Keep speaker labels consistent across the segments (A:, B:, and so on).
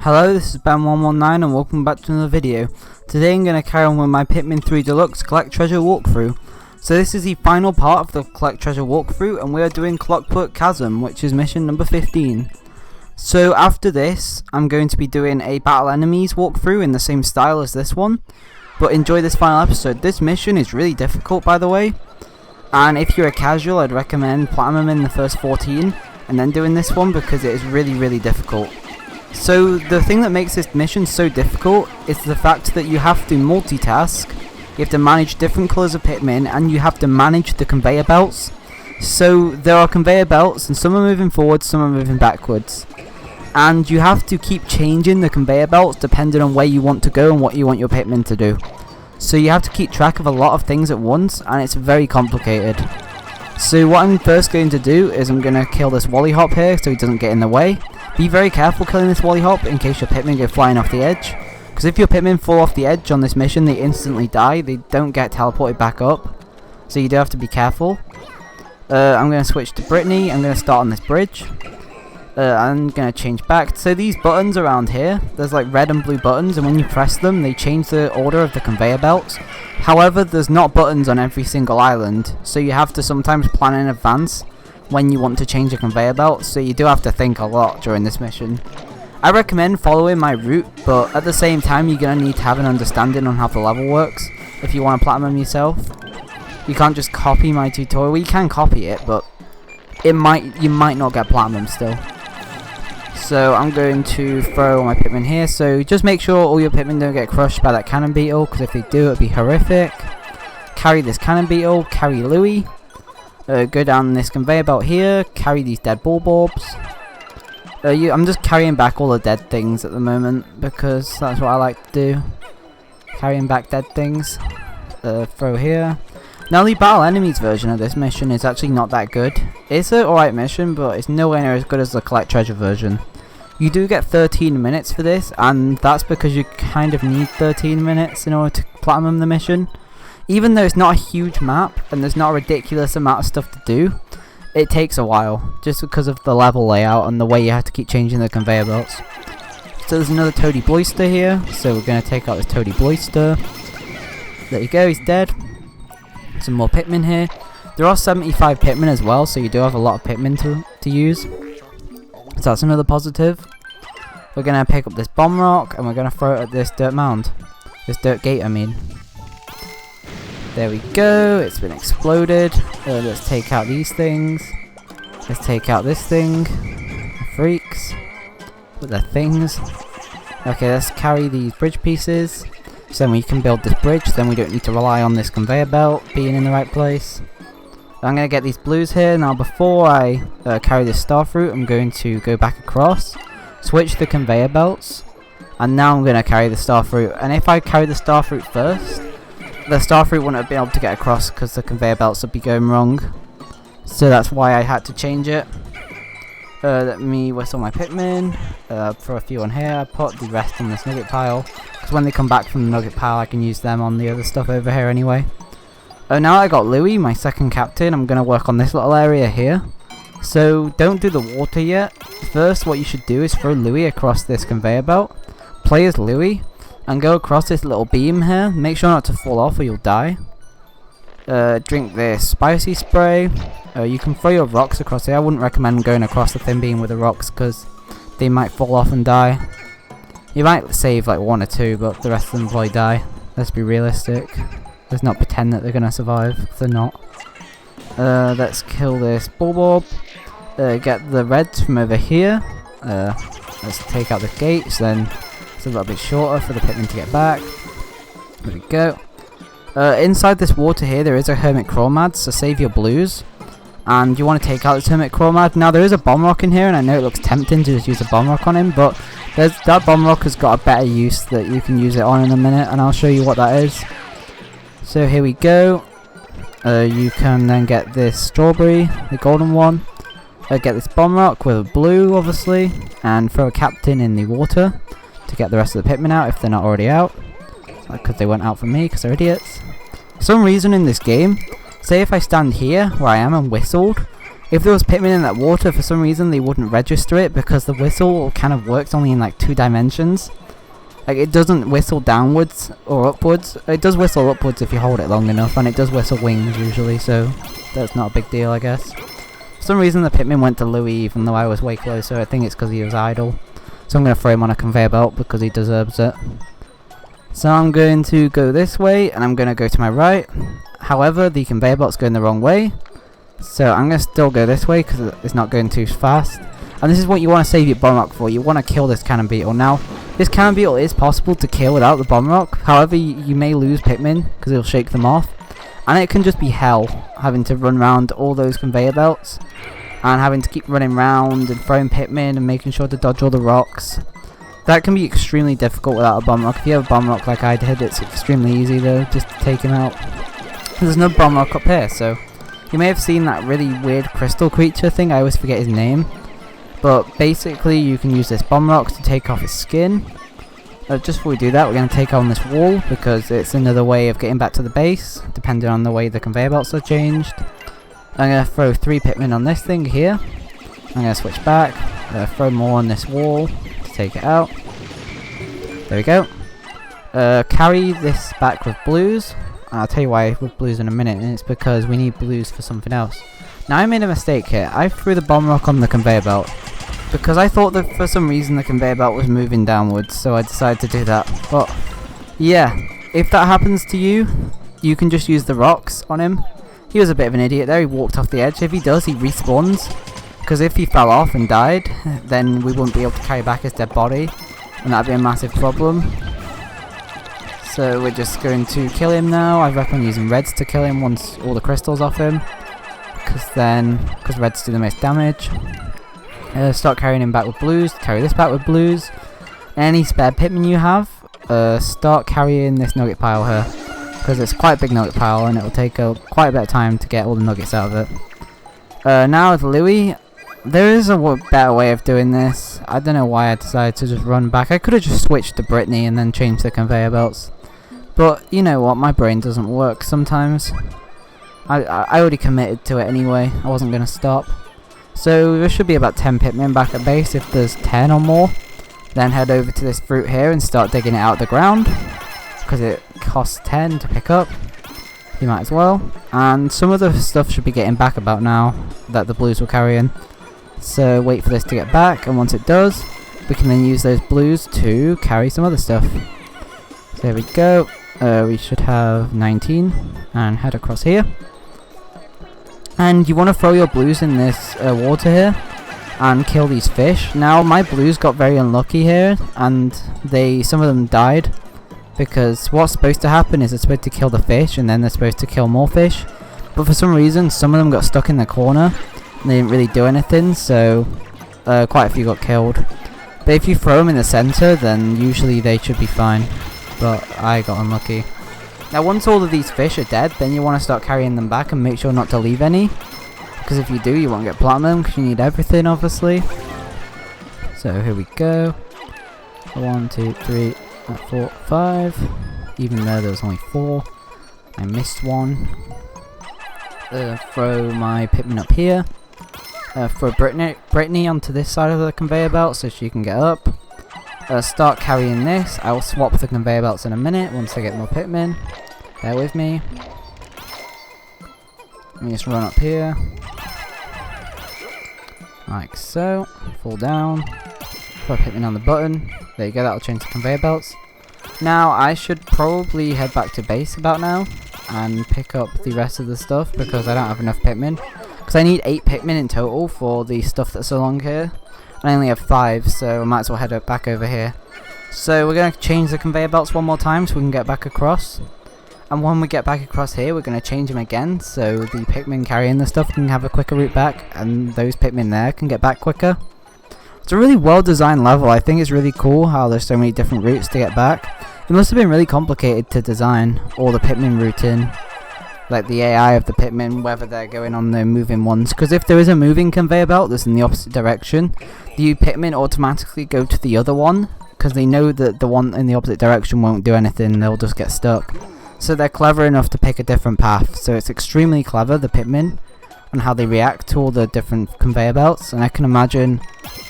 A: Hello, this is Ben119 and welcome back to another video. Today I'm going to carry on with my Pikmin 3 Deluxe Collect Treasure walkthrough. So this is the final part of the Collect Treasure walkthrough and we are doing Clockwork Chasm, which is mission number 15. So after this, I'm going to be doing a Battle Enemies walkthrough in the same style as this one. But enjoy this final episode. This mission is really difficult, by the way. And if you're a casual, I'd recommend platinum in the first 14 and then doing this one because it is really difficult. So the thing that makes this mission so difficult is the fact that you have to multitask, you have to manage different colours of Pikmin, and you have to manage the conveyor belts. So there are conveyor belts and some are moving forwards, some are moving backwards. And you have to keep changing the conveyor belts depending on where you want to go and what you want your Pikmin to do. So you have to keep track of a lot of things at once and it's very complicated. So what I'm first going to do is I'm going to kill this Wollihop here so he doesn't get in the way. Be very careful killing this Wollihop in case your Pikmin go flying off the edge. Because if your Pikmin fall off the edge on this mission, they instantly die. They don't get teleported back up. So you do have to be careful. I'm going to switch to Brittany. I'm going to start on this bridge. I'm going to change back. So these buttons around here, there's like red and blue buttons. And when you press them, they change the order of the conveyor belts. However, there's not buttons on every single island. So you have to sometimes plan in advance when you want to change a conveyor belt, so you do have to think a lot during this mission. I recommend following my route, but at the same time you're going to need to have an understanding on how the level works if you want to platinum yourself. You can't just copy my tutorial. Well, you can copy it, but you might not get platinum still. So I'm going to throw my Pikmin here, so just make sure all your Pikmin don't get crushed by that cannon beetle, because if they do it'll be horrific. Carry this cannon beetle, carry Louie. Go down this conveyor belt here, carry these dead Bulborbs. I'm just carrying back all the dead things at the moment because that's what I like to do. Carrying back dead things. Throw here. Now the Battle Enemies version of this mission is actually not that good. It's an alright mission, but it's nowhere near as good as the Collect Treasure version. You do get 13 minutes for this, and that's because you kind of need 13 minutes in order to platinum the mission. Even though it's not a huge map and there's not a ridiculous amount of stuff to do, it takes a while just because of the level layout and the way you have to keep changing the conveyor belts. So there's another Toady Bloister here, so we're going to take out this Toady Bloister. There you go, he's dead. Some more Pikmin here. There are 75 Pikmin as well, so you do have a lot of Pikmin to use. So that's another positive. We're going to pick up this bomb rock and we're going to throw it at this dirt mound. This dirt gate, I mean. There we go, it's been exploded. Let's take out these things. Let's take out this thing. The freaks. With their things. Okay, let's carry these bridge pieces. So then we can build this bridge, then we don't need to rely on this conveyor belt being in the right place. I'm going to get these blues here. Now before I carry this starfruit, I'm going to go back across. Switch the conveyor belts. And now I'm going to carry the starfruit. And if I carry the starfruit first, the starfruit wouldn't have been able to get across because the conveyor belts would be going wrong. So that's why I had to change it. Let me whistle my Pikmin. Throw a few on here. I put the rest on this nugget pile. Because when they come back from the nugget pile I can use them on the other stuff over here anyway. Now I got Louie, my second captain. I'm going to work on this little area here. So don't do the water yet. First what you should do is throw Louie across this conveyor belt. Play as Louie. And go across this little beam here. Make sure not to fall off or you'll die. Drink this spicy spray. You can throw your rocks across here. I wouldn't recommend going across the thin beam with the rocks because they might fall off and die. You might save like one or two, but the rest of them probably die. Let's be realistic. Let's not pretend that they're going to survive, because they're not. Let's kill this Bulborb. Get the reds from over here. Let's take out the gates, then a little bit shorter for the Pikmin to get back. There we go. Inside this water here there is a Hermit Crawmad, so save your blues. And you want to take out this Hermit Crawmad. Now there is a bomb rock in here and I know it looks tempting to just use a bomb rock on him, but that bomb rock has got a better use that you can use it on in a minute and I'll show you what that is. So here we go. You can then get this strawberry, the golden one. Get this bomb rock with a blue obviously and throw a captain in the water to get the rest of the Pikmin out if they're not already out. Because they went out from me because they're idiots. For some reason in this game, say if I stand here where I am and whistled, if there was Pikmin in that water, for some reason they wouldn't register it because the whistle kind of works only in like 2 dimensions. Like it doesn't whistle downwards or upwards. It does whistle upwards if you hold it long enough, and it does whistle wings usually, so that's not a big deal, I guess. For some reason the Pikmin went to Louis even though I was way closer. I think it's because he was idle. So I'm going to throw him on a conveyor belt because he deserves it. So I'm going to go this way, and I'm going to go to my right. However, the conveyor belt's going the wrong way. So I'm going to still go this way because it's not going too fast. And this is what you want to save your bomb rock for. You want to kill this cannon beetle. Now, this cannon beetle is possible to kill without the bomb rock. However, you may lose Pikmin because it'll shake them off. And it can just be hell having to run around all those conveyor belts. And having to keep running around and throwing Pikmin and making sure to dodge all the rocks. That can be extremely difficult without a bomb rock. If you have a bomb rock like I did, it's extremely easy though, just to take him out. There's no bomb rock up here, so you may have seen that really weird crystal creature thing. I always forget his name. But basically you can use this bomb rock to take off his skin. Just before we do that, we're going to take on this wall because it's another way of getting back to the base, depending on the way the conveyor belts are changed. I'm going to throw 3 Pikmin on this thing here. I'm going to switch back, throw more on this wall to take it out. There we go. Carry this back with blues. I'll tell you why with blues in a minute, and it's because we need blues for something else. Now I made a mistake here. I threw the bomb rock on the conveyor belt because I thought that for some reason the conveyor belt was moving downwards, so I decided to do that. But yeah, if that happens to you, you can just use the rocks on him. He was a bit of an idiot there. He walked off the edge. If he does, he respawns, because if he fell off and died, then we wouldn't be able to carry back his dead body, and that'd be a massive problem. So we're just going to kill him now. I recommend using reds to kill him once all the crystals off him, because reds do the most damage. Start carrying him back with blues. Carry this back with blues. Any spare Pikmin you have, start carrying this nugget pile here, because it's quite a big nugget pile and it will take quite a bit of time to get all the nuggets out of it. Now with Louis, there is a better way of doing this. I don't know why I decided to just run back. I could have just switched to Brittany and then changed the conveyor belts. But you know what, my brain doesn't work sometimes. I already committed to it anyway. I wasn't going to stop. So there should be about 10 Pikmin back at base. If there's 10 or more, then head over to this fruit here and start digging it out of the ground, because it costs 10 to pick up. You might as well. And some of the stuff should be getting back about now that the blues were carrying. So wait for this to get back, and once it does, we can then use those blues to carry some other stuff. So there we go. We should have 19, and head across here. And you want to throw your blues in this water here and kill these fish. Now my blues got very unlucky here, and some of them died, because what's supposed to happen is it's supposed to kill the fish and then they're supposed to kill more fish. But for some reason some of them got stuck in the corner and they didn't really do anything, so quite a few got killed. But if you throw them in the center, then usually they should be fine. But I got unlucky. Now once all of these fish are dead, then you want to start carrying them back and make sure not to leave any, because if you do, you won't get platinum, because you need everything obviously. So here we go. 1, 2, 3, 4, 5. Even though there was only 4, I missed one. Throw my Pikmin up here. Throw Brittany onto this side of the conveyor belt so she can get up. Start carrying this. I will swap the conveyor belts in a minute once I get more Pikmin. Bear with me. Let me just run up here. Like so. Fall down. Put a Pikmin on the button. There you go, that'll change the conveyor belts. Now I should probably head back to base about now and pick up the rest of the stuff, because I don't have enough Pikmin. Because I need 8 Pikmin in total for the stuff that's along here. I only have 5, so I might as well head back over here. So we're going to change the conveyor belts one more time so we can get back across. And when we get back across here, we're going to change them again, so the Pikmin carrying the stuff can have a quicker route back, and those Pikmin there can get back quicker. It's a really well designed level. I think it's really cool how there's so many different routes to get back. It must have been really complicated to design all the Pikmin routing, like the AI of the Pikmin, whether they're going on the moving ones. Because if there is a moving conveyor belt that's in the opposite direction, the Pikmin automatically go to the other one, because they know that the one in the opposite direction won't do anything, they'll just get stuck. So they're clever enough to pick a different path. So it's extremely clever, the Pikmin. and how they react to all the different conveyor belts, and I can imagine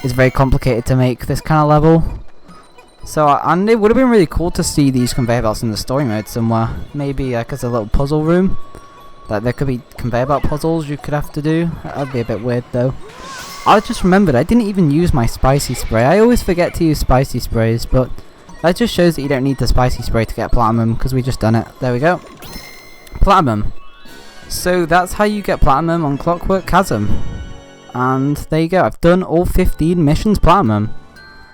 A: it's very complicated to make this kind of level. So, and it would have been really cool to see these conveyor belts in the story mode somewhere. Maybe like as a little puzzle room. Like there could be conveyor belt puzzles you could have to do. That'd be a bit weird though. I just remembered I didn't even use my spicy spray. I always forget to use spicy sprays, but that just shows that you don't need the spicy spray to get platinum, because we just done it. There we go. Platinum. So that's how you get platinum on Clockwork Chasm. And there you go. I've done all 15 missions platinum.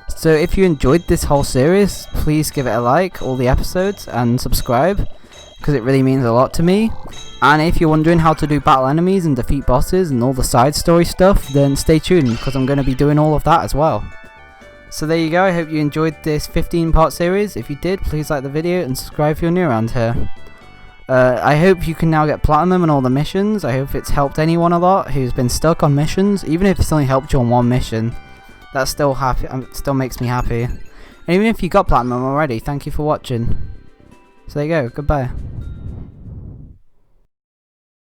A: So if you enjoyed this whole series, please give it a like, all the episodes, and subscribe, because it really means a lot to me. And if you're wondering how to do battle enemies and defeat bosses and all the side story stuff, then stay tuned, because I'm going to be doing all of that as well. So there you go. I hope you enjoyed this 15-part series. If you did, please like the video and subscribe if you're new around here. I hope you can now get platinum on all the missions. I hope it's helped anyone a lot who's been stuck on missions. Even if it's only helped you on one mission, that still makes me happy. And even if you got platinum already, thank you for watching. So there you go. Goodbye.